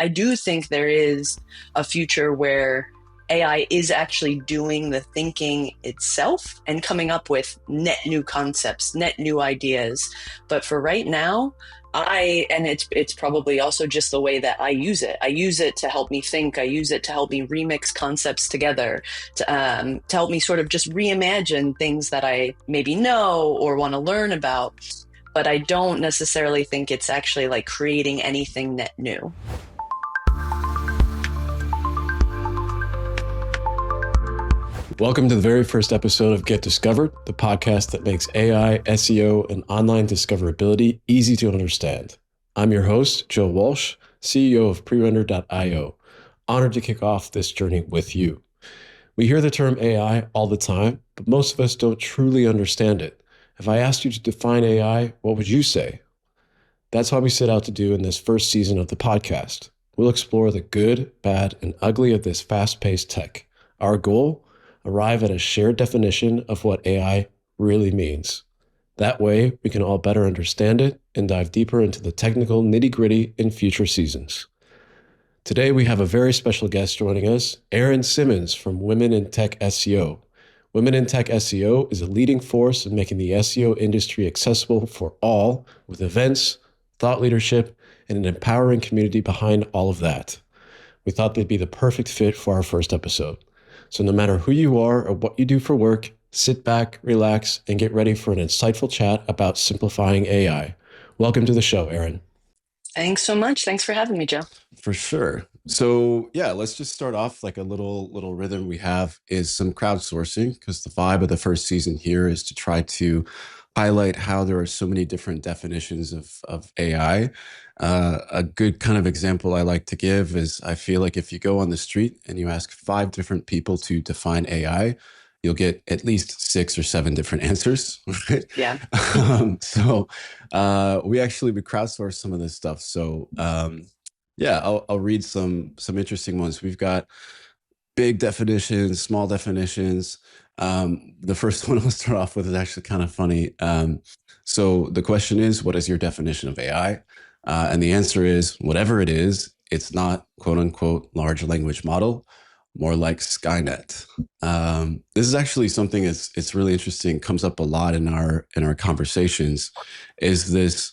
I do think there is a future where AI is actually doing the thinking itself and coming up with net new concepts, net new ideas. But for right now, and it's probably also just the way that I use it. I use it to help me think. I use it to help me remix concepts together, to help me sort of just reimagine things that I maybe know or want to learn about. But I don't necessarily think it's actually like creating anything net new. Welcome to the very first episode of Get Discovered, the podcast that makes AI, SEO, and online discoverability easy to understand. I'm your host, Joe Walsh, CEO of Prerender.io. Honored to kick off this journey with you. We hear the term AI all the time, but most of us don't truly understand it. If I asked you to define AI, what would you say? That's what we set out to do in this first season of the podcast. We'll explore the good, bad, and ugly of this fast-paced tech. Our goal? Arrive at a shared definition of what AI really means. That way, we can all better understand it and dive deeper into the technical nitty-gritty in future seasons. Today, we have a very special guest joining us, Erin Simmons from Women in Tech SEO. Women in Tech SEO is a leading force in making the SEO industry accessible for all, with events, thought leadership, and an empowering community behind all of that. We thought they'd be the perfect fit for our first episode. So no matter who you are or what you do for work, sit back, relax, and get ready for an insightful chat about simplifying AI. Welcome to the show, Erin. Thanks so much. Thanks for having me, Joe. For sure. So yeah, let's just start off like a little rhythm we have is some crowdsourcing, because the vibe of the first season here is to try to highlight how there are so many different definitions of AI. A good kind of example I like to give is I feel like if you go on the street and you ask 5 different people to define AI, you'll get at least 6 or 7 different answers. Right? Yeah. We crowdsourced some of this stuff. So I'll read some interesting ones. We've got big definitions, small definitions. The first one I'll start off with is actually kind of funny. So the question is, what is your definition of AI? And the answer is, whatever it is, it's not quote unquote large language model, more like Skynet. This is actually something it's really interesting, comes up a lot in our conversations, is this,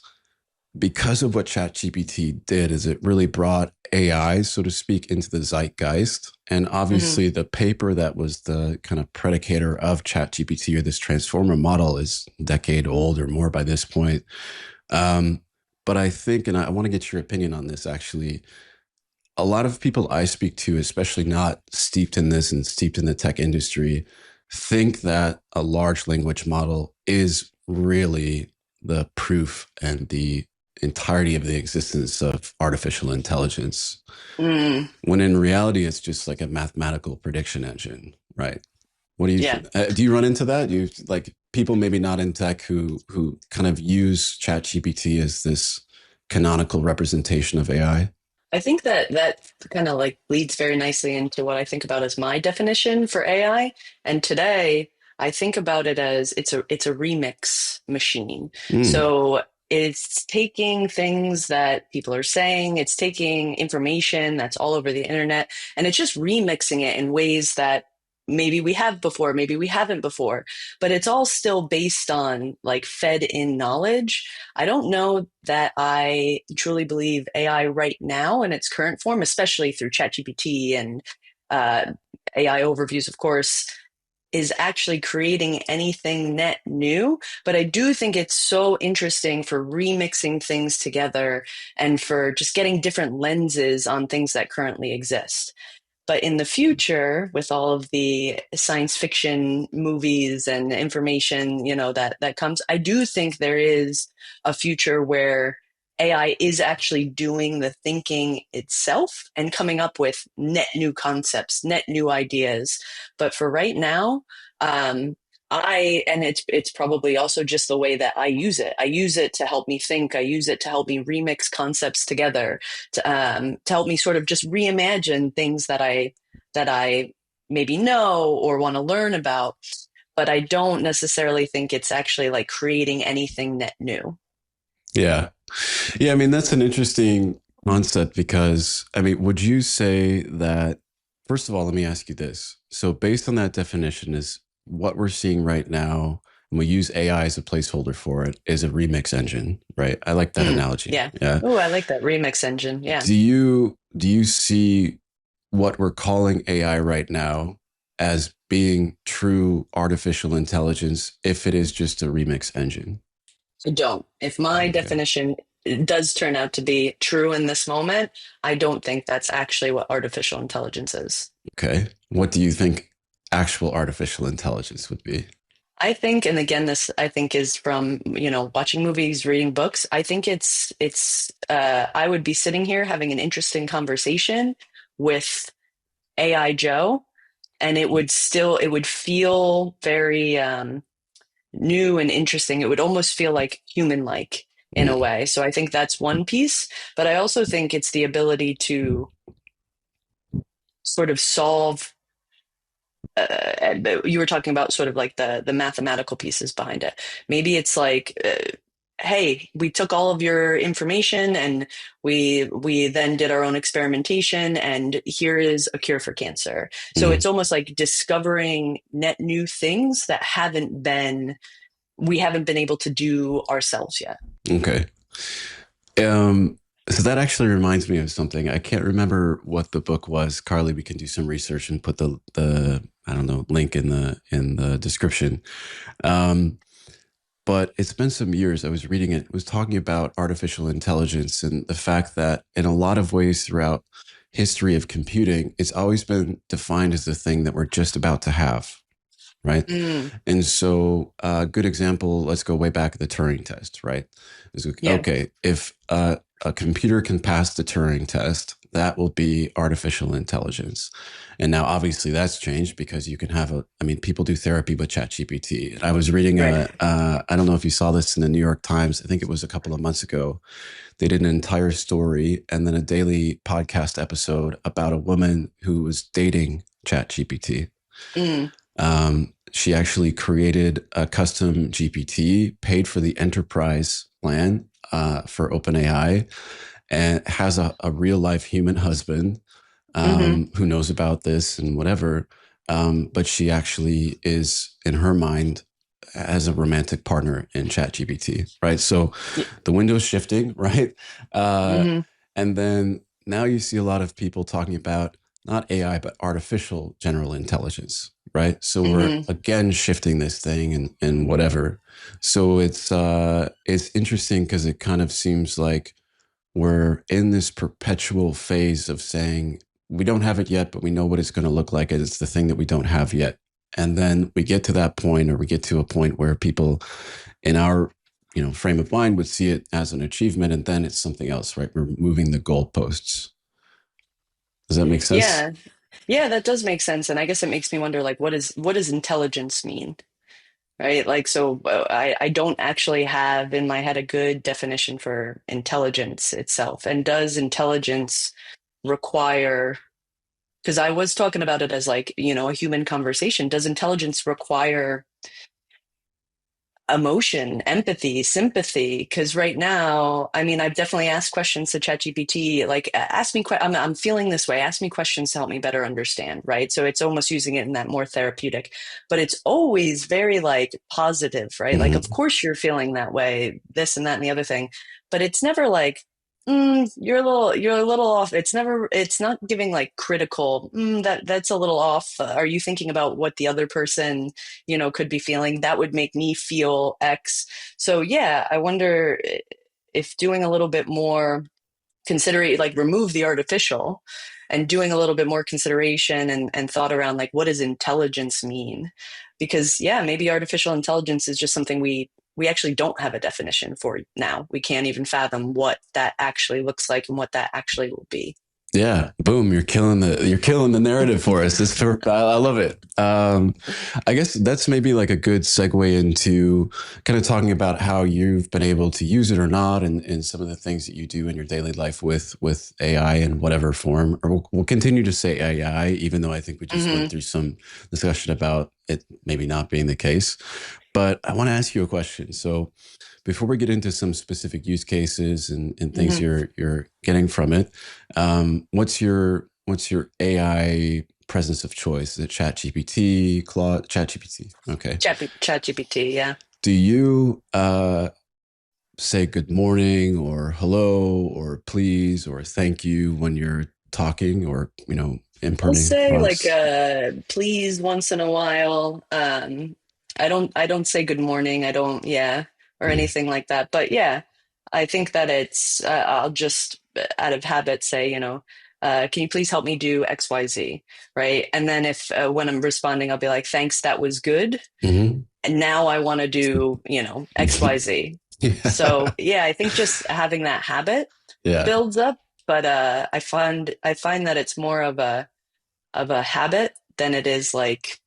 because of what ChatGPT did, is it really brought AI, so to speak, into the zeitgeist. And obviously the paper that was the kind of predicator of ChatGPT, or this transformer model, is a decade old or more by this point. But I think, and I want to get your opinion on this actually, a lot of people I speak to, especially not steeped in this and steeped in the tech industry, think that a large language model is really the proof and the entirety of the existence of artificial intelligence. When in reality, it's just like a mathematical prediction engine, right? What do you do? You run into that? You like people maybe not in tech who kind of use ChatGPT as this canonical representation of AI? I think that kind of like leads very nicely into what I think about as my definition for AI. And today I think about it as it's a remix machine. So it's taking things that people are saying, it's taking information that's all over the internet, and it's just remixing it in ways that maybe we have before, maybe we haven't before, but it's all still based on like fed in knowledge. I don't know that I truly believe AI right now in its current form, especially through ChatGPT and AI overviews, of course, is actually creating anything net new. But I do think it's so interesting for remixing things together and for just getting different lenses on things that currently exist. But in the future, with all of the science fiction movies and information, that comes, I do think there is a future where AI is actually doing the thinking itself and coming up with net new concepts, net new ideas. But for right now, it's probably also just the way that I use it. I use it to help me think. I use it to help me remix concepts together, to help me sort of just reimagine things that I maybe know or want to learn about. But I don't necessarily think it's actually like creating anything net new. Yeah. Yeah. I mean, that's an interesting concept because, I mean, would you say that, first of all, let me ask you this. So, based on that definition, is what we're seeing right now, and we use AI as a placeholder for it, is a remix engine, right? I like that analogy. Yeah. Yeah. Oh, I like that remix engine. Yeah. Do you see what we're calling AI right now as being true artificial intelligence if it is just a remix engine? I don't. If my Okay. definition does turn out to be true in this moment, I don't think that's actually what artificial intelligence is. Okay. What do you think actual artificial intelligence would be? I think, and again, this I think is from, watching movies, reading books. I think I would be sitting here having an interesting conversation with AI Joe, and it would feel very new and interesting. It would almost feel like human-like in a Mm, way. So I think that's one piece, but I also think it's the ability to sort of solve you were talking about sort of like the mathematical pieces behind it. Maybe it's like, hey, we took all of your information and we then did our own experimentation, and here is a cure for cancer. So mm, it's almost like discovering net new things that haven't been we haven't been able to do ourselves yet. okay. Um, so that actually reminds me of something. I can't remember what the book was. Carly, we can do some research and put the I don't know link in the description. Um, but it's been some years. I was reading it. It was talking about artificial intelligence and the fact that in a lot of ways throughout history of computing, it's always been defined as the thing that we're just about to have, right? Mm, And so, a good example, let's go way back to the Turing test, right? yeah, Okay, if a computer can pass the Turing test, that will be artificial intelligence. And now, obviously, that's changed because you can have I mean, people do therapy with ChatGPT. I was reading right. I don't know if you saw this in the New York Times, I think it was a couple of months ago. They did an entire story and then a daily podcast episode about a woman who was dating ChatGPT. Mm, She actually created a custom GPT, paid for the enterprise plan for OpenAI, and has a real life human husband hmm who knows about this and whatever. But she actually is, in her mind, as a romantic partner in ChatGPT, right? So Yeah, the window's shifting, right? Uh, hmm and then now you see a lot of people talking about not AI, but artificial general intelligence, right? So we're hmm again shifting this thing and whatever. So it's interesting because it kind of seems like we're in this perpetual phase of saying we don't have it yet, but we know what it's going to look like. And it's the thing that we don't have yet. And then we get to that point, or we get to a point where people in our frame of mind would see it as an achievement, and then it's something else, right? We're moving the goalposts. Does that make sense? Yeah. Yeah, that does make sense. And I guess it makes me wonder, like, what does intelligence mean? Right? Like, so I don't actually have in my head a good definition for intelligence itself. And does intelligence require, because I was talking about it as like, a human conversation, does intelligence require emotion, empathy, sympathy? Because right now, I mean, I've definitely asked questions to ChatGPT, like, ask me, I'm feeling this way. Ask me questions to help me better understand, right? So it's almost using it in that more therapeutic, but it's always very like positive, right? Like, of Mm-hmm. course you're feeling that way, this and that and the other thing, but it's never like, you're a little off. It's not giving like critical, that's a little off. Are you thinking about what the other person could be feeling? That would make me feel X. So yeah, I wonder if doing a little bit more considerate, like remove the artificial and doing a little bit more consideration and thought around like what does intelligence mean? Because yeah, maybe artificial intelligence is just something we actually don't have a definition for now. We can't even fathom what that actually looks like and what that actually will be. Yeah, boom! You're killing the narrative for us. I love it. I guess that's maybe like a good segue into kind of talking about how you've been able to use it or not, and some of the things that you do in your daily life with AI in whatever form. Or we'll continue to say AI, even though I think we just went Mm-hmm. through some discussion about it maybe not being the case. But I want to ask you a question. So before we get into some specific use cases and things Mhm. you're getting from it, what's your AI presence of choice? Is it ChatGPT, Claude, ChatGPT? Okay. ChatGPT, yeah. Do you say good morning or hello or please or thank you when you're talking or I'll inputting say like prompts? please once in a while. I don't say good morning. I don't, yeah, or Mm. anything like that. But yeah, I think that it's I'll just out of habit say, can you please help me do XYZ, right? And then if when I'm responding, I'll be like, thanks, that was good. Hmm. And now I want to do, XYZ. Yeah. So yeah, I think just having that habit Yeah. builds up. But I find that it's more of a habit than it is like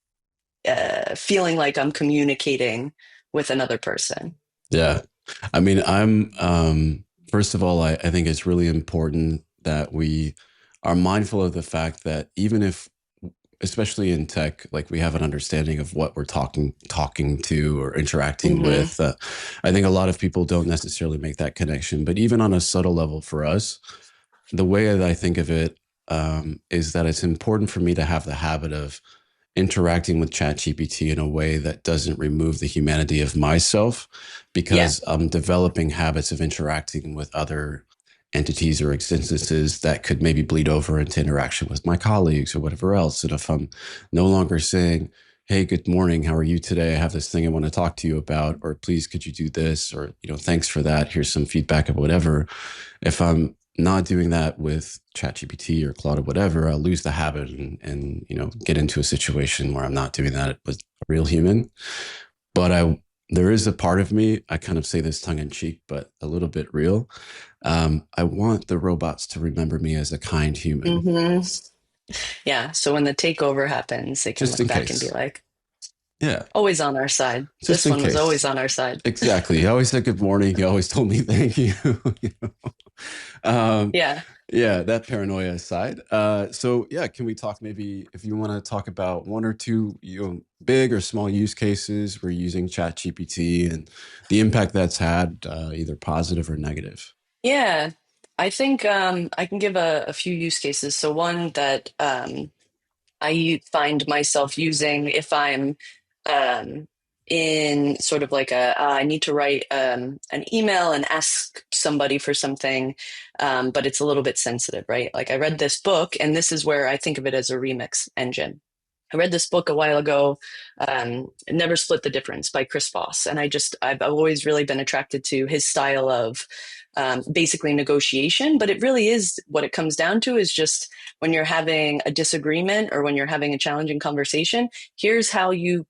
feeling like I'm communicating with another person. Yeah. I mean, first of all, I think it's really important that we are mindful of the fact that even if, especially in tech, like we have an understanding of what we're talking to or interacting Hmm. with. I think a lot of people don't necessarily make that connection, but even on a subtle level for us, the way that I think of it is that it's important for me to have the habit of interacting with ChatGPT in a way that doesn't remove the humanity of myself, Yeah. because I'm developing habits of interacting with other entities or instances that could maybe bleed over into interaction with my colleagues or whatever else. And if I'm no longer saying, hey, good morning, how are you today? I have this thing I want to talk to you about, or please, could you do this? Or, thanks for that. Here's some feedback of whatever. If I'm not doing that with ChatGPT or Claude or whatever, I'll lose the habit and get into a situation where I'm not doing that with a real human. But there is a part of me, I kind of say this tongue in cheek, but a little bit real. I want the robots to remember me as a kind human, Hmm. Yeah. So when the takeover happens, they can just look in back and be case. like, Yeah, always on our side. just This in one was case. always on our side. Exactly. He always said good morning. He always told me thank you. You know? um, Yeah. yeah, that paranoia aside. So yeah, can we talk maybe if you want to talk about one or two, big or small use cases where you're using Chat GPT and the impact that's had, either positive or negative? Yeah. I think I can give a few use cases. So one that find myself using if I'm um, in sort of like I need to write an email and ask somebody for something, but it's a little bit sensitive, right? Like I read this book, and this is where I think of it as a remix engine. I read this book a while ago, Never Split the Difference by Chris Voss. And I've always really been attracted to his style of basically negotiation. But it really is what it comes down to is just when you're having a disagreement or when you're having a challenging conversation, here's how you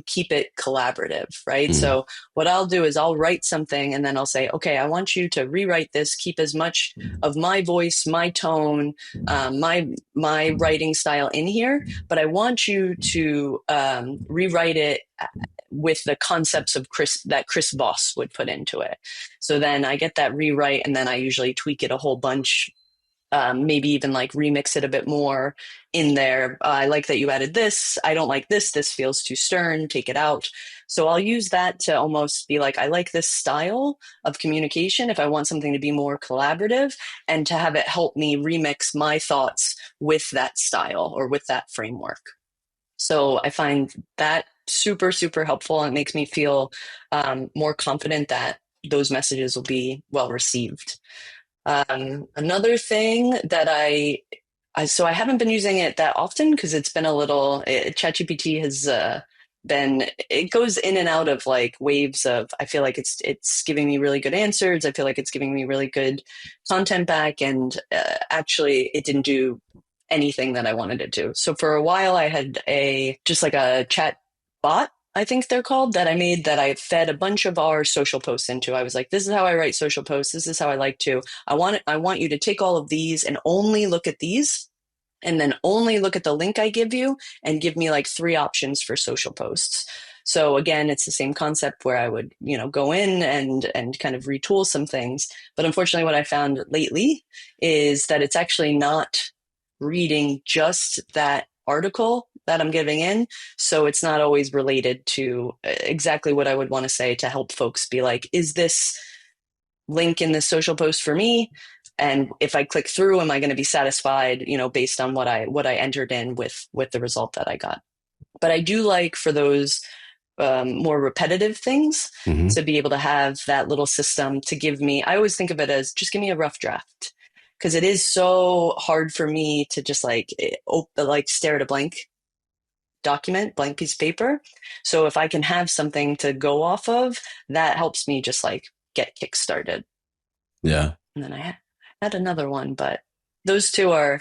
keep it collaborative, right? Mm, So what I'll do is I'll write something and then I'll say, okay, I want you to rewrite this, keep as much of my voice, my tone, my writing style in here, but I want you to rewrite it with the concepts of Chris Voss would put into it. So then I get that rewrite, and then I usually tweak it a whole bunch, maybe even like remix it a bit more in there. I like that you added this. I don't like this. This feels too stern. Take it out. So I'll use that to almost be like, I like this style of communication if I want something to be more collaborative and to have it help me remix my thoughts with that style or with that framework. So I find that super, super helpful. And it makes me feel more confident that those messages will be well received. Another thing that so I haven't been using it that often because it's been a little, ChatGPT has it goes in and out of like waves of, I feel like it's giving me really good answers. I feel like it's giving me really good content back. And actually, it didn't do anything that I wanted it to. So for a while, I had just like a chat bot, I think they're called, that I made that I fed a bunch of our social posts into. I was like, this is how I write social posts. This is how I like to. I want you to take all of these and only look at these and then only look at the link I give you and give me like three options for social posts. So again, it's the same concept where I would, go in and kind of retool some things. But unfortunately, what I found lately is that it's actually not reading just that article that I'm giving in. So it's not always related to exactly what I would want to say to help folks be like, is this link in this social post for me? And if I click through, am I going to be satisfied, based on what I entered in with the result that I got? But I do like for those more repetitive things Hmm. to be able to have that little system to give me. I always think of it as just give me a rough draft because it is so hard for me to just like stare at a blank document, blank piece of paper. So if I can have something to go off of, that helps me just like get kickstarted. Yeah. And then I had another one, but those two are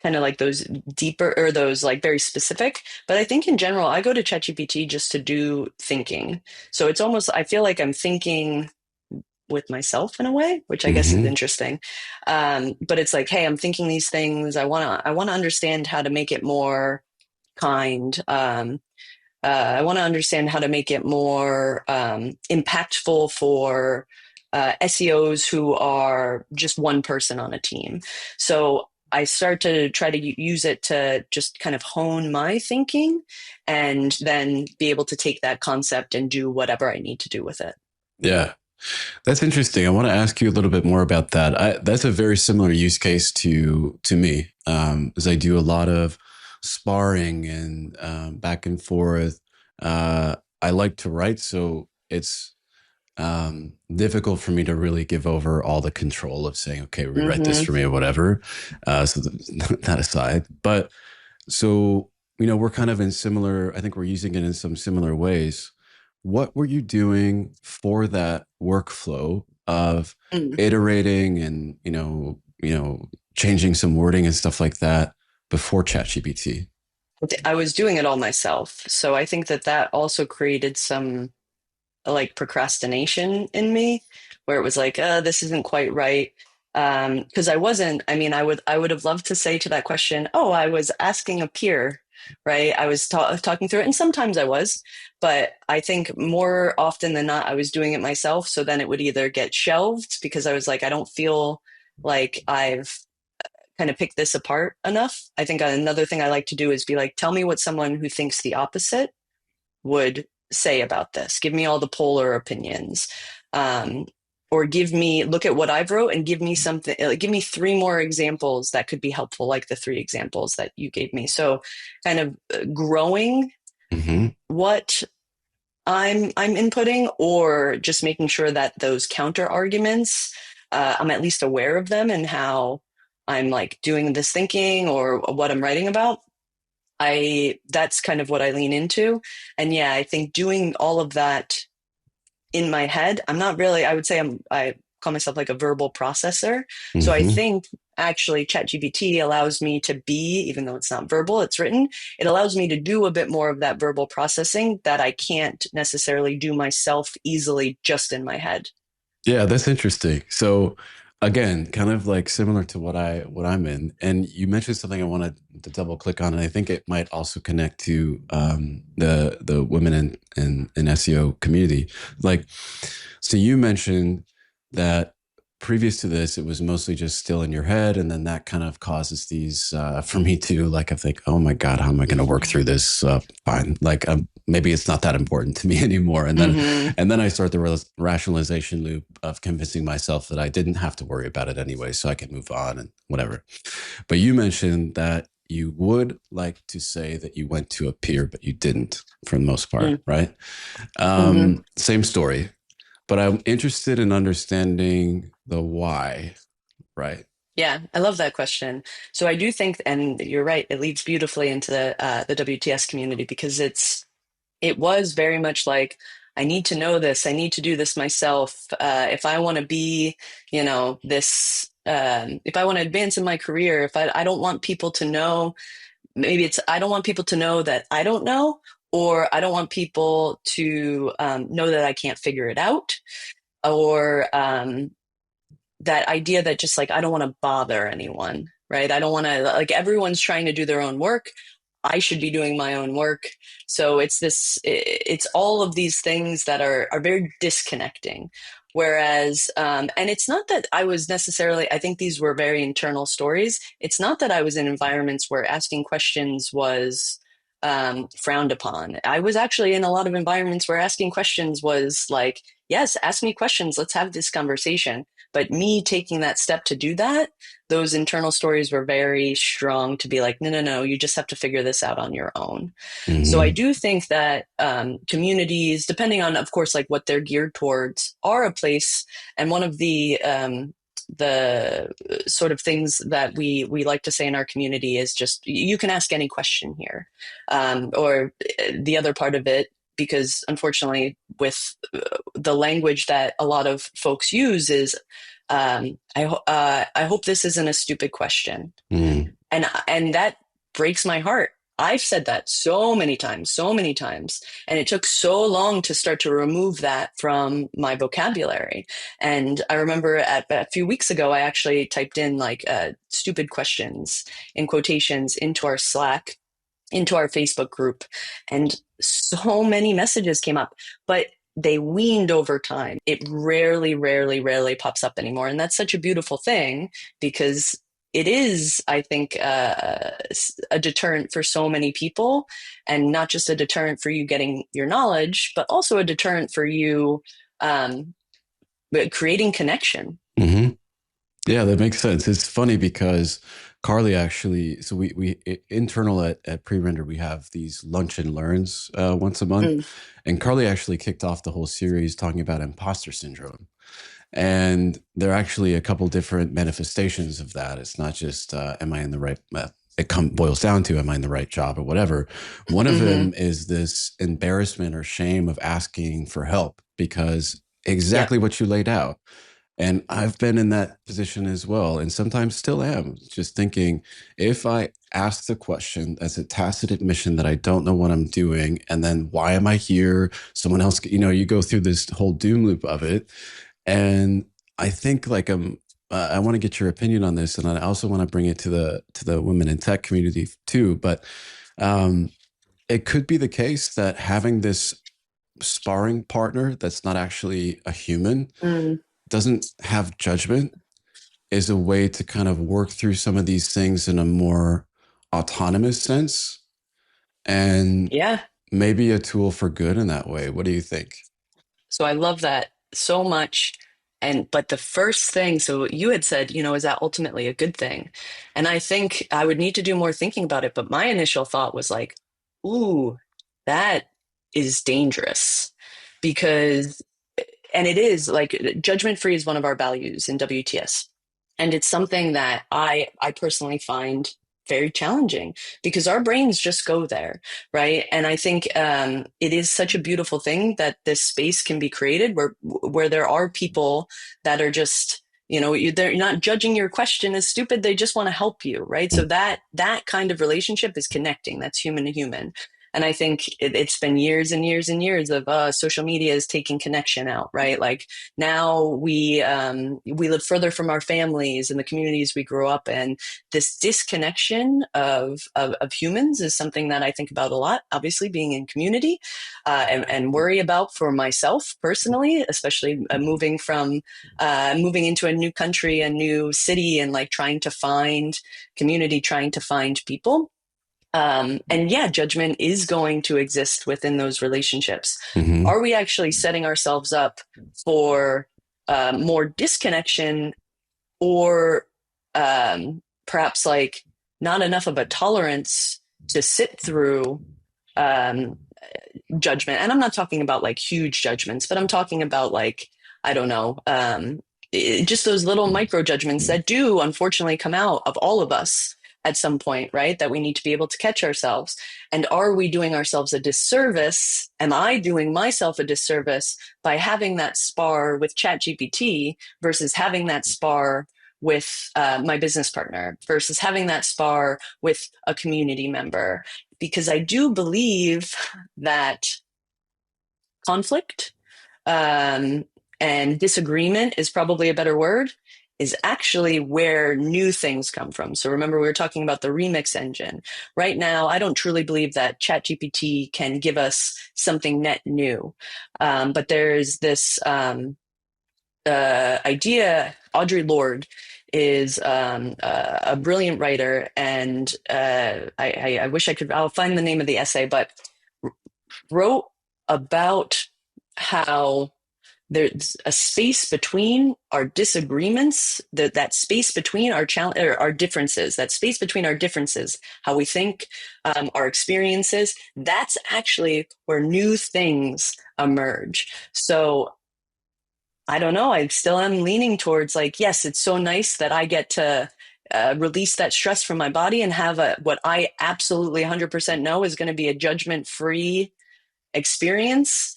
kind of like those deeper or those like very specific. But I think in general, I go to ChatGPT just to do thinking. So it's almost I feel like I'm thinking with myself in a way, which I guess is Hmm. interesting. But it's like, hey, I'm thinking these things. I wanna understand how to make it more kind. I want to understand how to make it more impactful for SEOs who are just one person on a team. So I start to try to use it to just kind of hone my thinking and then be able to take that concept and do whatever I need to do with it. Yeah. That's interesting. I want to ask you a little bit more about that. That's a very similar use case to me, as I do a lot of sparring and back and forth. I like to write, so it's difficult for me to really give over all the control of saying, "Okay, rewrite this Mm-hmm. for me" or whatever. That aside, but so, we're kind of in similar, I think we're using it in some similar ways. What were you doing for that workflow of Mm. iterating and, changing some wording and stuff like that before ChatGPT? I was doing it all myself. So I think that also created some like procrastination in me where it was like this isn't quite right because I wasn't. I mean, I would have loved to say to that question, oh, I was asking a peer, right? I was talking through it, and sometimes I was, but I think more often than not I was doing it myself. So then it would either get shelved because I was like, I don't feel like I've kind of picked this apart enough. I think another thing I like to do is be like, tell me what someone who thinks the opposite would say about this. Give me all the polar opinions. Um, or look at what I've wrote and give me something, give me three more examples that could be helpful, like the three examples that you gave me. So kind of growing Hmm. what I'm inputting or just making sure that those counter arguments, I'm at least aware of them and how I'm like doing this thinking or what I'm writing about. That's kind of what I lean into. And yeah, I think doing all of that in my head, I'm not really, I would say I call myself like a verbal processor. So I Hmm. think actually ChatGPT allows me to be, even though it's not verbal, it's written, it allows me to do a bit more of that verbal processing that I can't necessarily do myself easily just in my head. Yeah, that's interesting. So again, kind of like similar to what I'm in. And you mentioned something I wanted to double click on, and I think it might also connect to the women in SEO community. Like, so you mentioned that previous to this, it was mostly just still in your head, and then that kind of causes these for me too. Like I think, oh my God, how am I going to work Mm-hmm. through this? Fine, like maybe it's not that important to me anymore. And then Mm-hmm. and then I start the rationalization loop of convincing myself that I didn't have to worry about it anyway, so I can move on and whatever. But you mentioned that you would like to say that you went to a peer, but you didn't for the most part, right? Mm-hmm. Same story, but I'm interested in understanding the why, right? Yeah, I love that question. So I do think, and you're right, it leads beautifully into the WTS community because it was very much like I need to know this, I need to do this myself. If I want to be, this, if I want to advance in my career, if I don't want people to know, maybe it's I don't want people to know that I don't know, or I don't want people to know that I can't figure it out, or that idea that just like I don't want to bother anyone, right? I don't want to like everyone's trying to do their own work. I should be doing my own work. So it's all of these things that are very disconnecting. Whereas, and it's not that I was necessarily, I think these were very internal stories. It's not that I was in environments where asking questions was frowned upon. I was actually in a lot of environments where asking questions was like, yes, ask me questions, let's have this conversation. But me taking that step to do that, those internal stories were very strong to be like, no, no, no, you just have to figure this out on your own. So I Hmm. do think that communities, depending on, of course, like what they're geared towards, are a place. And one of the sort of things that we like to say in our community is just you can ask any question here, or the other part of it. Because unfortunately, with the language that a lot of folks use is, I hope this isn't a stupid question, Hmm. and that breaks my heart. I've said that so many times, and it took so long to start to remove that from my vocabulary. And I remember a few weeks ago, I actually typed in like stupid questions in quotations into our Slack, into our Facebook group, and so many messages came up, but they weaned over time. It rarely pops up anymore. And that's such a beautiful thing because it is, I think, a deterrent for so many people, and not just a deterrent for you getting your knowledge, but also a deterrent for you um, creating connection. Hmm. Yeah, that makes sense. It's funny because Carly actually, so internal at Prerender, we have these lunch and learns once a month. Mm, And Carly actually kicked off the whole series talking about imposter syndrome. And there are actually a couple different manifestations of that. It's not just, am I in the right, boils down to, am I in the right job or whatever. One of hmm. them is this embarrassment or shame of asking for help because Yeah. exactly what you laid out. And I've been in that position as well, and sometimes still am, just thinking if I ask the question as a tacit admission that I don't know what I'm doing, and then why am I here? Someone else, you go through this whole doom loop of it. And I think like I want to get your opinion on this, and I also want to bring it to the women in tech community too. But um, it could be the case that having this sparring partner that's not actually a human Mm, doesn't have judgment is a way to kind of work through some of these things in a more autonomous sense and yeah. maybe a tool for good in that way. What do you think? So I love that so much. And but the first thing, so you had said, is that ultimately a good thing? And I think I would need to do more thinking about it. But my initial thought was like, ooh, that is dangerous because, and it is like judgment free is one of our values in WTS. And it's something that I personally find very challenging because our brains just go there, right? And I think it is such a beautiful thing that this space can be created where there are people that are just they're not judging your question as stupid. They just want to help you, right? So that kind of relationship is connecting. That's human to human. And I think it's been years and years and years of social media is taking connection out, right? Like now we live further from our families and the communities we grew up in. This disconnection of humans is something that I think about a lot. Obviously, being in community and worry about for myself personally, especially moving into a new country, a new city, and like trying to find community, trying to find people. And yeah, judgment is going to exist within those relationships. Hmm. Are we actually setting ourselves up for more disconnection, or perhaps like not enough of a tolerance to sit through um, judgment? And I'm not talking about like huge judgments, but I'm talking about like, I don't know, just those little micro judgments that do unfortunately come out of all of us at some point, right? That we need to be able to catch ourselves. And are we doing ourselves a disservice? Am I doing myself a disservice by having that spar with ChatGPT versus having that spar with my business partner versus having that spar with a community member? Because I do believe that conflict um, and disagreement is probably a better word, is actually where new things come from. So remember, we were talking about the remix engine. Right now, I don't truly believe that ChatGPT can give us something net new. But there's this. idea, Audrey Lorde is a brilliant writer, and I wish I could. I'll find the name of the essay, but wrote about how there's a space between our disagreements, that space between our our differences, that space between our differences, how we think, our experiences. That's actually where new things emerge. So I don't know. I still am leaning towards like, yes, it's so nice that I get to release that stress from my body and have what I absolutely 100% know is going to be a judgment free experience.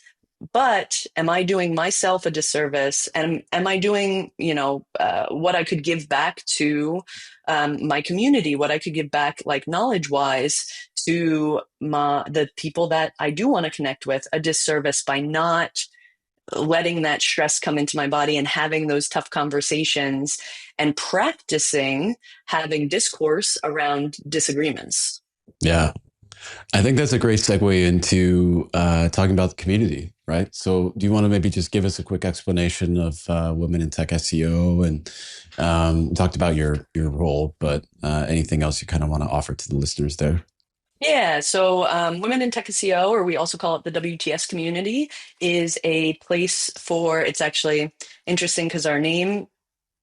But am I doing myself a disservice? And am I doing, what I could give back to my community, what I could give back, like knowledge wise, to the people that I do want to connect with, a disservice by not letting that stress come into my body and having those tough conversations and practicing having discourse around disagreements. Yeah. I think that's a great segue into talking about the community, right? So, do you want to maybe just give us a quick explanation of Women in Tech SEO, and talked about your role, but anything else you kind of want to offer to the listeners there? Yeah, so Women in Tech SEO, or we also call it the WTS community, is a place for, it's actually interesting because our name,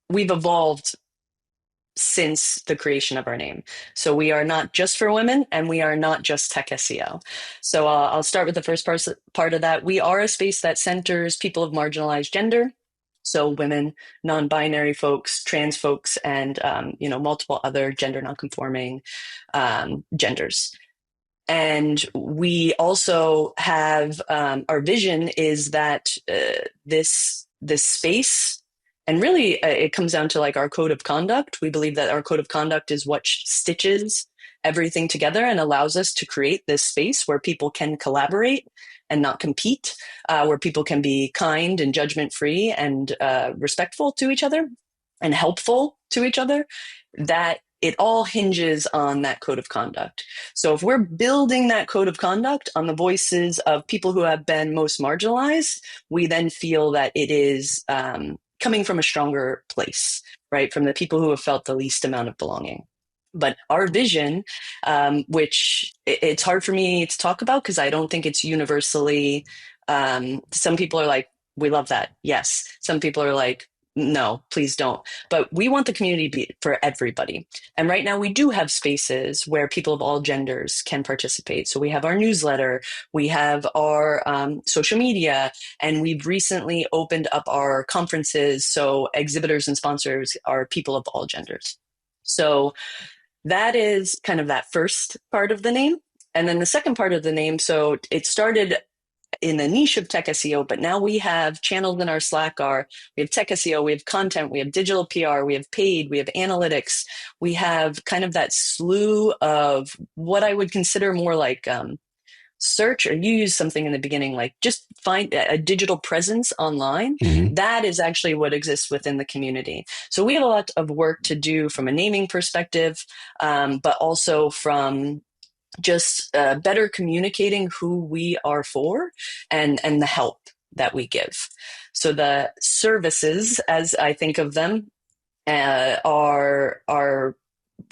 we've evolved since the creation of our name. So we are not just for women, and we are not just tech SEO. So I'll start with the first part of that. We are a space that centers people of marginalized gender. So women, non-binary folks, trans folks, and multiple other gender nonconforming genders. And we also have our vision is that this space, and really it comes down to like our code of conduct. We believe that our code of conduct is what stitches everything together and allows us to create this space where people can collaborate and not compete, where people can be kind and judgment free and respectful to each other and helpful to each other. That it all hinges on that code of conduct. So if we're building that code of conduct on the voices of people who have been most marginalized, we then feel that it is coming from a stronger place, right? From the people who have felt the least amount of belonging. But our vision, which it's hard for me to talk about because I don't think it's universally, some people are like, we love that. Yes. Some people are like, no, please don't. But we want the community to be for everybody. And right now we do have spaces where people of all genders can participate. So we have our newsletter, we have our social media, and we've recently opened up our conferences. So exhibitors and sponsors are people of all genders. So that is kind of that first part of the name. And then the second part of the name, so it started in the niche of tech SEO, but now we have channels in our Slack we have tech SEO, we have content, we have digital PR, we have paid, we have analytics, we have kind of that slew of what I would consider more like search, or you use something in the beginning, like just find a digital presence online. Mm-hmm. That is actually what exists within the community. So we have a lot of work to do from a naming perspective, but also from just better communicating who we are for and the help that we give. So the services, as I think of them, are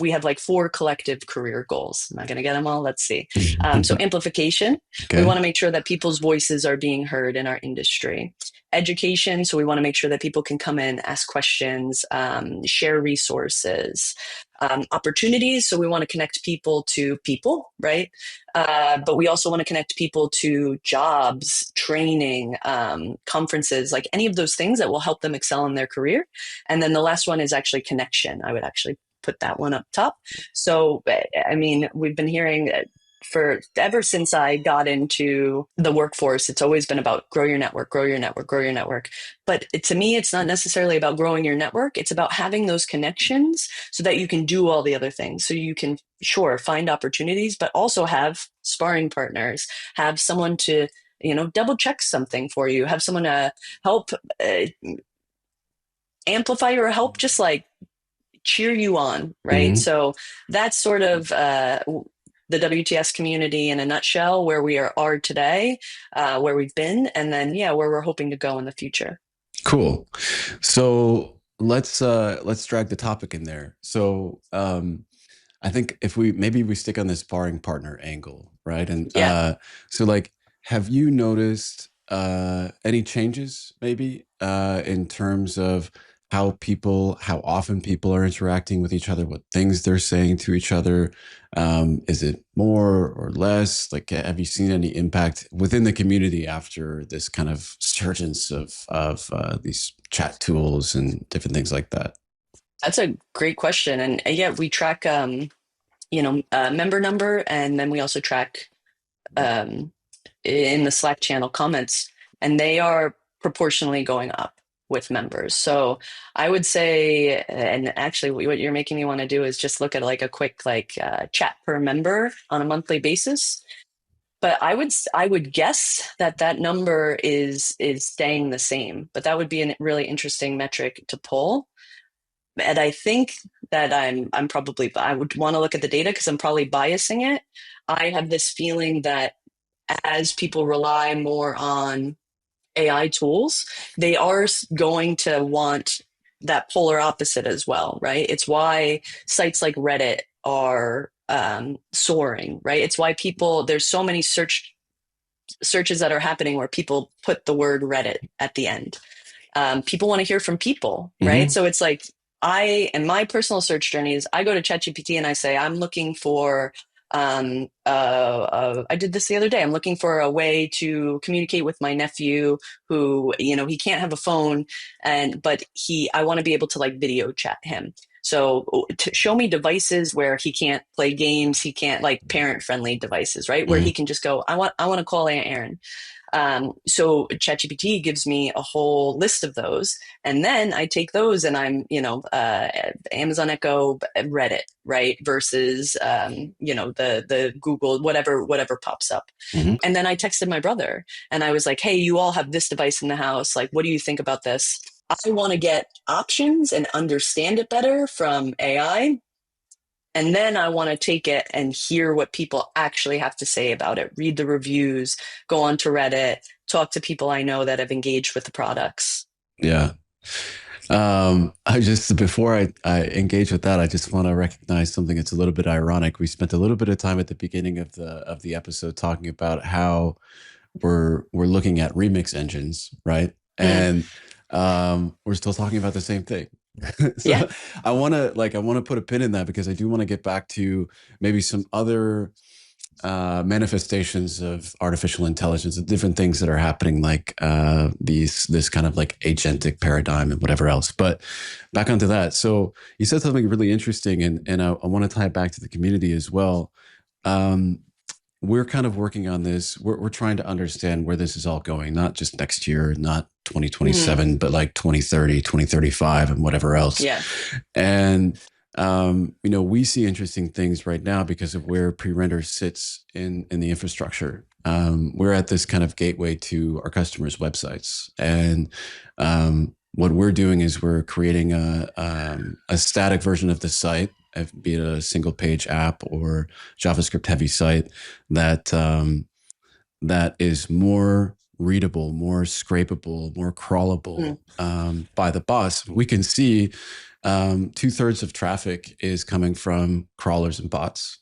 we have like 4 collective career goals. I'm not going to get them all. Let's see. So amplification, we Okay. want to make sure that people's voices are being heard in our industry. Education, so we want to make sure that people can come in, ask questions, share resources. Opportunities, so we want to connect people to people, right? But we also want to connect people to jobs, training, conferences, like any of those things that will help them excel in their career. And then the last one is actually connection. I would actually put that one up top. So, I mean, we've been hearing for ever since I got into the workforce, it's always been about grow your network, grow your network, grow your network. But to me, it's not necessarily about growing your network. It's about having those connections so that you can do all the other things. So you can, sure, find opportunities, but also have sparring partners, have someone to, double check something for you, have someone to help amplify or help just like cheer you on, right? Mm-hmm. So that's sort of the WTS community in a nutshell, where we are today, where we've been, and then, yeah, where we're hoping to go in the future. Cool. So let's drag the topic in there. So I think if we maybe we stick on this sparring partner angle, right? And Yeah. so like, have you noticed any changes maybe in terms of how often people are interacting with each other, what things they're saying to each other? Is it more or less? Like, have you seen any impact within the community after this kind of surgence of these chat tools and different things like that? That's a great question. And yeah, we track, member number, and then we also track um, in the Slack channel comments, and they are proportionally going up with members. So I would say, and actually, what you're making me want to do is just look at like a quick chat per member on a monthly basis. But I would guess that that number is staying the same. But that would be a really interesting metric to pull. And I think that I'm probably I would want to look at the data because I'm probably biasing it. I have this feeling that as people rely more on AI tools, they are going to want that polar opposite as well, right? It's why sites like Reddit are soaring, right? It's why there's so many searches that are happening where people put the word Reddit at the end. People want to hear from people, right? Mm-hmm. So it's like in my personal search journeys, I go to ChatGPT and I say, I'm looking for, I did this the other day. I'm looking for a way to communicate with my nephew who, he can't have a phone but I want to be able to like video chat him. So to show me devices where he can't play games, he can't like parent friendly devices, right? Where he Mm-hmm. can just go, I want to call Aunt Erin. So ChatGPT gives me a whole list of those, and then I take those and I'm, Amazon Echo, Reddit, right, versus, the Google, whatever pops up. Mm-hmm. And then I texted my brother, and I was like, "Hey, you all have this device in the house. Like, what do you think about this?" I want to get options and understand it better from AI, and then I want to take it and hear what people actually have to say about it, read the reviews, go onto Reddit, talk to people I know that have engaged with the products. Yeah. I just before I engage with that, I just want to recognize something that's a little bit ironic. We spent a little bit of time at the beginning of the episode talking about how we're looking at remix engines, right? Mm, And we're still talking about the same thing. yeah. So I want to put a pin in that because I do want to get back to maybe some other manifestations of artificial intelligence, the different things that are happening, like this kind of like agentic paradigm and whatever else. But back onto that. So you said something really interesting, and I want to tie it back to the community as well. Um, we're kind of working on this. We're trying to understand where this is all going, not just next year, not Mm, 2027, but like 2030, 2035, and whatever else. yeah. And we see interesting things right now because of where pre-render sits in the infrastructure. We're at this kind of gateway to our customers' websites, and what we're doing is we're creating a static version of the site, be it a single page app or JavaScript heavy site that is more readable, more scrapable, more Mm, crawlable by the bots. We can see 2/3 of traffic is coming from crawlers and bots.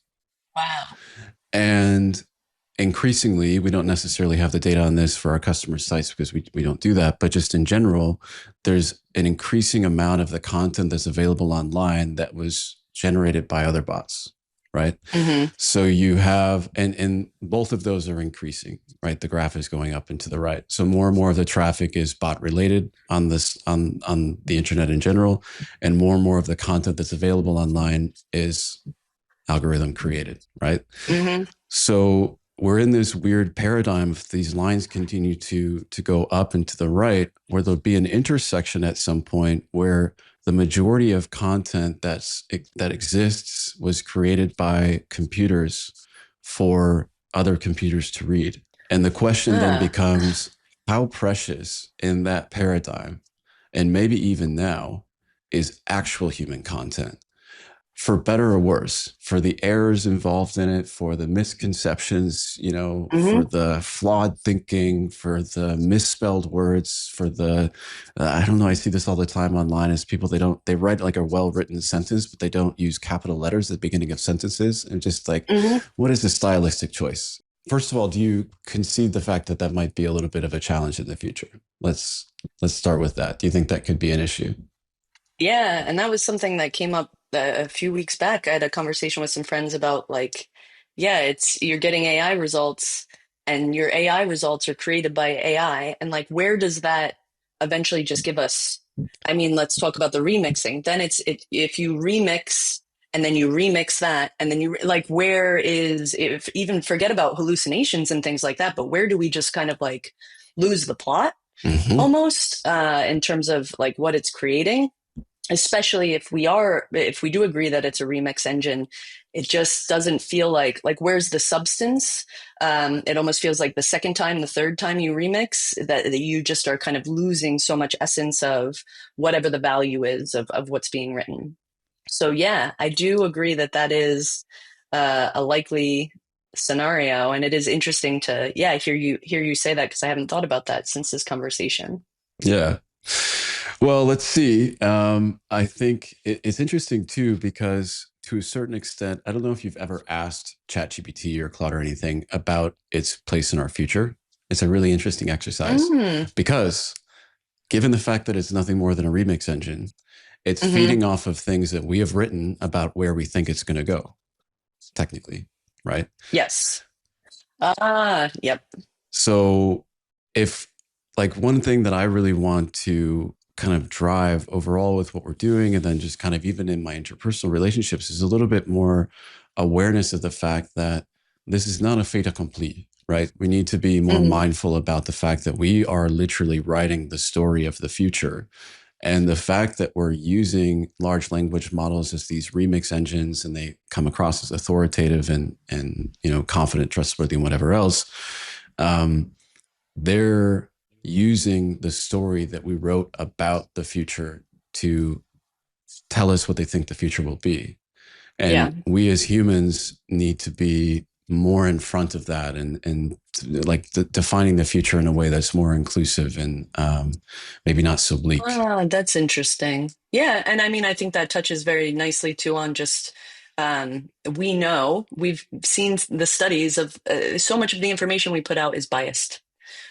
wow. And increasingly, we don't necessarily have the data on this for our customer sites because we don't do that. But just in general, there's an increasing amount of the content that's available online that was generated by other bots, right? Hmm. So you have, and both of those are increasing, right? The graph is going up and to the right. So more and more of the traffic is bot related on the internet in general, and more of the content that's available online is algorithm created, right? Hmm. So we're in this weird paradigm if these lines continue to go up and to the right, where there'll be an intersection at some point where the majority of content that exists was created by computers for other computers to read. And the question then Ah, becomes how precious in that paradigm, and maybe even now, is actual human content for better or worse, for the errors involved in it, for the misconceptions, for Hmm. the flawed thinking, for the misspelled words, for the, I don't know, I see this all the time online as people, they write like a well-written sentence, but they don't use capital letters at the beginning of sentences. And just like, Hmm. what is a stylistic choice? First of all, do you concede the fact that that might be a little bit of a challenge in the future? Let's start with that. Do you think that could be an issue? Yeah, and that was something that came up a few weeks back. I had a conversation with some friends about like, yeah, it's you're getting AI results and your AI results are created by AI. And like, where does that eventually just give us? I mean, let's talk about the remixing. Then if you remix and then you remix that and then like, where is, if even forget about hallucinations and things like that, but where do we just kind of like lose the plot Hmm. almost in terms of like what it's creating? Especially if we do agree that it's a remix engine, it just doesn't feel like where's the substance. It almost feels like the second time, the third time you remix, that you just are kind of losing so much essence of whatever the value is of what's being written. So yeah, I do agree that that is a likely scenario, and it is interesting to hear you say that because I haven't thought about that since this conversation. Yeah. Well, let's see. I think it's interesting too, because to a certain extent, I don't know if you've ever asked ChatGPT or Claude or anything about its place in our future. It's a really interesting exercise Mm. because given the fact that it's nothing more than a remix engine, it's Hmm. feeding off of things that we have written about where we think it's going to go, technically, right? Yes. Ah, yep. So if like one thing that I really want to kind of drive overall with what we're doing, and then just kind of even in my interpersonal relationships, is a little bit more awareness of the fact that this is not a fait accompli, right? We need to be more Hmm. mindful about the fact that we are literally writing the story of the future. And the fact that we're using large language models as these remix engines and they come across as authoritative and confident, trustworthy, and whatever else, um, they're using the story that we wrote about the future to tell us what they think the future will be. Yeah. And we as humans need to be more in front of that and like defining the future in a way that's more inclusive and maybe not so bleak. Ah, that's interesting. Yeah, and I mean, I think that touches very nicely too on just we know we've seen the studies of so much of the information we put out is biased,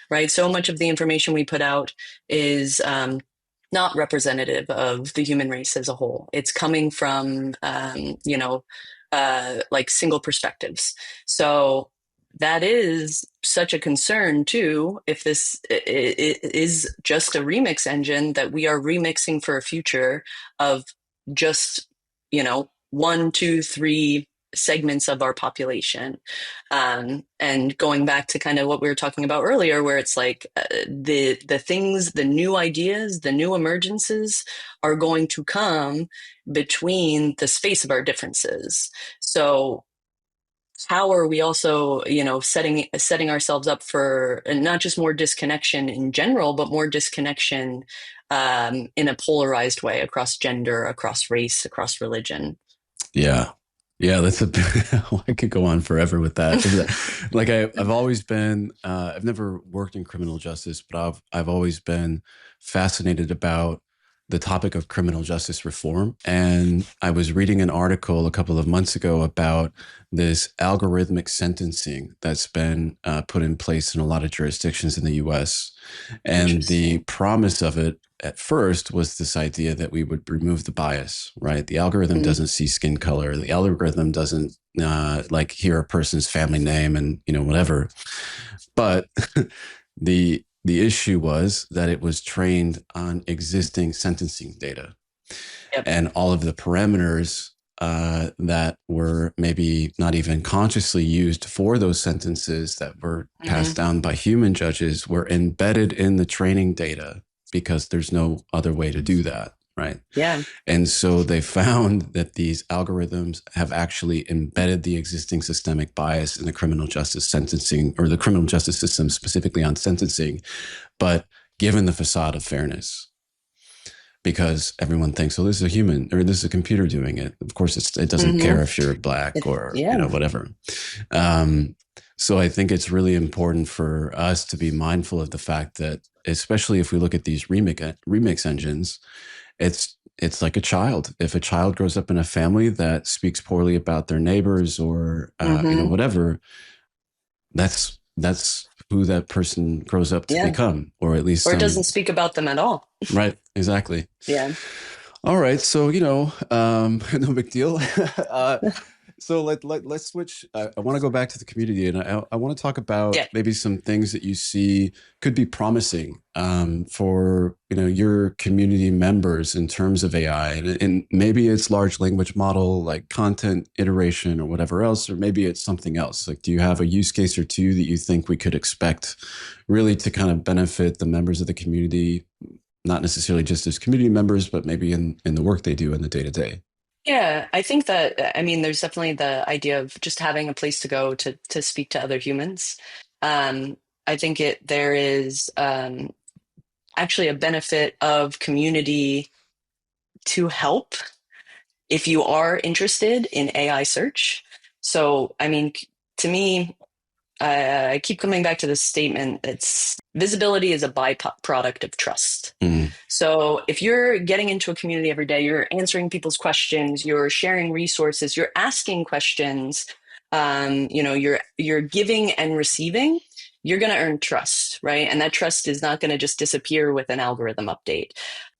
right? So much of the information we put out is not representative of the human race as a whole. It's coming from, like single perspectives. So that is such a concern too. If this is just a remix engine, that we are remixing for a future of just, one, two, three segments of our population. And going back to kind of what we were talking about earlier, where it's like the things, the new ideas, the new emergences are going to come between the space of our differences. So how are we also, setting ourselves up for not just more disconnection in general, but more disconnection in a polarized way across gender, across race, across religion? Yeah. Yeah, that's a I could go on forever with that. Like I've always been I've never worked in criminal justice, but I've always been fascinated about the topic of criminal justice reform. And I was reading an article a couple of months ago about this algorithmic sentencing that's been put in place in a lot of jurisdictions in the US. And the Interesting. promise of it at first was this idea that we would remove the bias, right? The algorithm Mm. doesn't see skin color. The algorithm doesn't like hear a person's family name and whatever. But the issue was that it was trained on existing sentencing data Yep. and all of the parameters that were maybe not even consciously used for those sentences that were passed Hmm. down by human judges were embedded in the training data because there's no other way to do that. Right. Yeah. And so they found that these algorithms have actually embedded the existing systemic bias in the criminal justice sentencing or the criminal justice system, specifically on sentencing, but given the facade of fairness. because everyone thinks, oh, this is a human or this is a computer doing it. Of course, it doesn't care if you're black or, Yeah. whatever. Um, so I think it's really important for us to be mindful of the fact that, especially if we look at these remix engines, it's like a child. If a child grows up in a family that speaks poorly about their neighbors or whatever, that's who that person grows up to Yeah. become, or at least Or it doesn't speak about them at all. right, exactly. Yeah. All right, so no big deal. So let's switch. I want to go back to the community, and I want to talk about Yeah. maybe some things that you see could be promising for your community members in terms of AI, and maybe it's large language model like content iteration or whatever else, or maybe it's something else. Like, do you have a use case or two that you think we could expect really to kind of benefit the members of the community? Not necessarily just as community members, but maybe in the work they do in the day to day. Yeah, I think that, I mean, there's definitely the idea of just having a place to go to speak to other humans. Um, I think there is actually a benefit of community to help if you are interested in AI search. So, I mean, to me, I keep coming back to this statement. It's visibility is a byproduct of trust. Mm. So if you're getting into a community every day, you're answering people's questions, you're sharing resources, you're asking questions, you're giving and receiving, you're going to earn trust, right? And that trust is not going to just disappear with an algorithm update.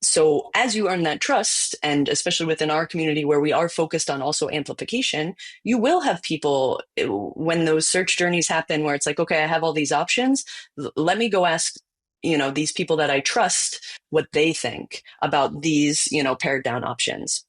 So as you earn that trust, and especially within our community where we are focused on also amplification, you will have people when those search journeys happen where it's like, okay, I have all these options. Let me go ask, these people that I trust what they think about these, pared down options.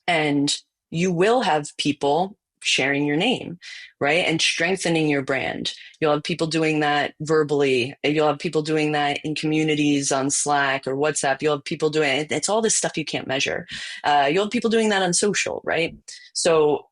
And you will have people sharing your name, right? And strengthening your brand. You'll have people doing that verbally. You'll have people doing that in communities on Slack or WhatsApp. You'll have people doing it. It's all this stuff you can't measure. You'll have people doing that on social, right? So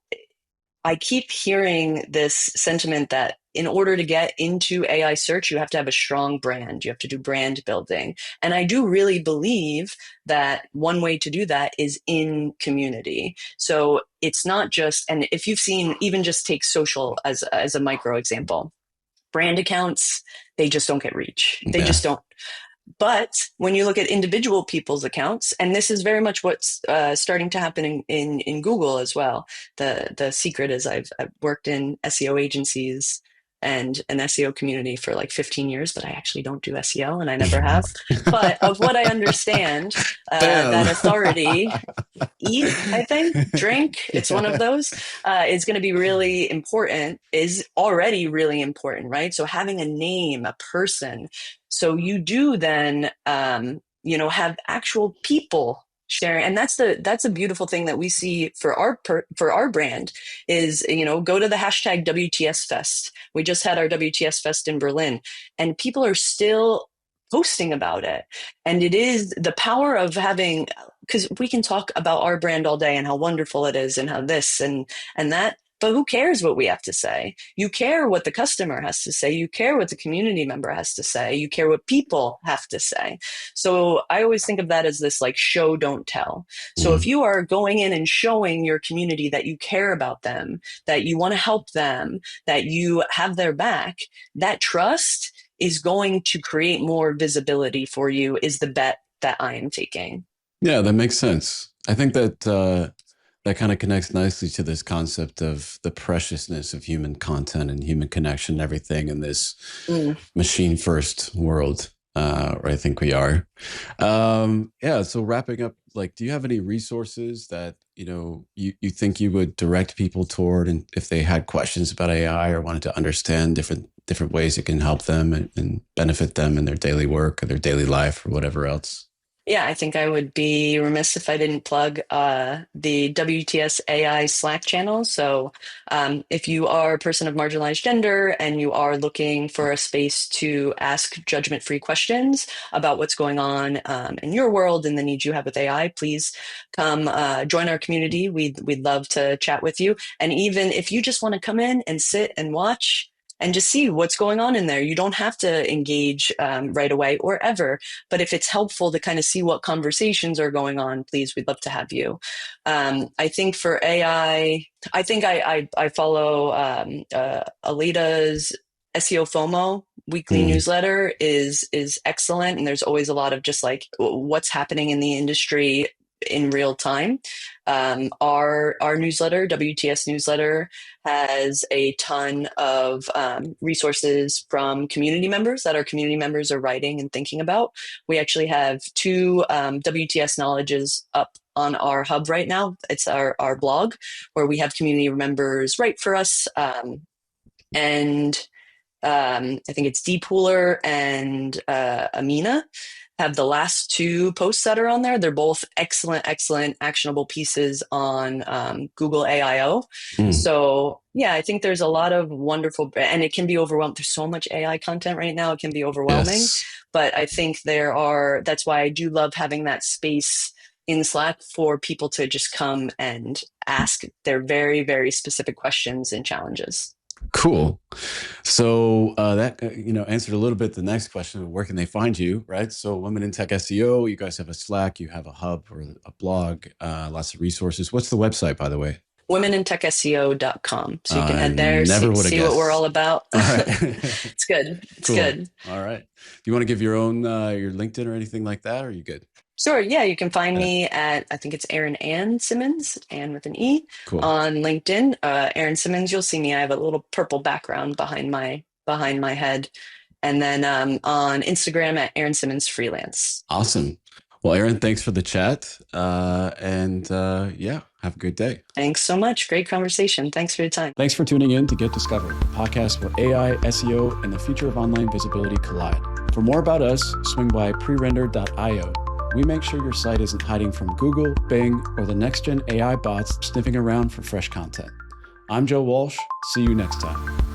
I keep hearing this sentiment that in order to get into AI search, you have to have a strong brand. You have to do brand building. And I do really believe that one way to do that is in community. So it's not just, and if you've seen, even just take social as a micro example, brand accounts, they just don't get reach. They Yeah. just don't. But when you look at individual people's accounts, and this is very much what's starting to happen in Google as well. The secret is I've worked in SEO agencies and an SEO community for like 15 years, but I actually don't do SEO and I never have. But of what I understand, that authority, eat, I think, drink, it's one of Yeah. those, is going to be really important, is already really important, right? So having a name, a person. So you do then, have actual people sharing. And that's a beautiful thing that we see for our brand is, go to the hashtag WTS Fest. We just had our WTS Fest in Berlin and people are still posting about it. And it is the power of having, because we can talk about our brand all day and how wonderful it is and how this and that, but who cares what we have to say? You care what the customer has to say. You care what the community member has to say. You care what people have to say. So I always think of that as this like show, don't tell. So if Mm. you are going in and showing your community that you care about them, that you want to help them, that you have their back, that trust is going to create more visibility for you, is the bet that I am taking. Yeah, that makes sense. I think that that kind of connects nicely to this concept of the preciousness of human content and human connection and everything in this Mm. machine first world, where I think we are. Yeah, so wrapping up, like, do you have any resources that you think you would direct people toward, and if they had questions about AI or wanted to understand different ways it can help them and benefit them in their daily work or their daily life or whatever else? Yeah, I think I would be remiss if I didn't plug the WTS AI Slack channel. So if you are a person of marginalized gender and you are looking for a space to ask judgment-free questions about what's going on in your world and the needs you have with AI, please come join our community. We'd love to chat with you. And even if you just want to come in and sit and watch and just see what's going on in there. You don't have to engage right away or ever, but if it's helpful to kind of see what conversations are going on, please, we'd love to have you. I think for AI, I think I follow Alita's SEO FOMO weekly newsletter is excellent, and there's always a lot of just like what's happening in the industry in real time. Our newsletter, WTS newsletter, has a ton of resources from community members that our community members are writing and thinking about. We actually have 2 WTS knowledges up on our hub right now. It's our blog where we have community members write for us. And I think it's Dpooler and Amina have the last 2 posts that are on there. They're both excellent actionable pieces on Google AIO. So yeah, I think there's a lot of wonderful, and it can be overwhelmed. There's so much AI content right now. It can be overwhelming, Yes. but I think that's why I do love having that space in Slack for people to just come and ask their very, very specific questions and challenges. Cool. So that answered a little bit the next question: where can they find you, right? So Women in Tech SEO, you guys have a Slack, you have a hub or a blog, lots of resources. What's the website, by the way? human-centric.com. So you can head there, see what we're all about. All right. It's good. It's cool. good. All right. Do you want to give your own your LinkedIn or anything like that? Or are you good? Sure. Yeah, you can find me at, I think it's Erin Simmons, Ann with an E, on LinkedIn. Erin Simmons, you'll see me. I have a little purple background behind my head. And then on Instagram at Erin Simmons Freelance. Awesome. Well, Erin, thanks for the chat. And yeah, have a good day. Thanks so much. Great conversation. Thanks for your time. Thanks for tuning in to Get Discovered, a podcast where AI, SEO, and the future of online visibility collide. For more about us, swing by Prerender.io. We make sure your site isn't hiding from Google, Bing, or the next-gen AI bots sniffing around for fresh content. I'm Joe Walsh. See you next time.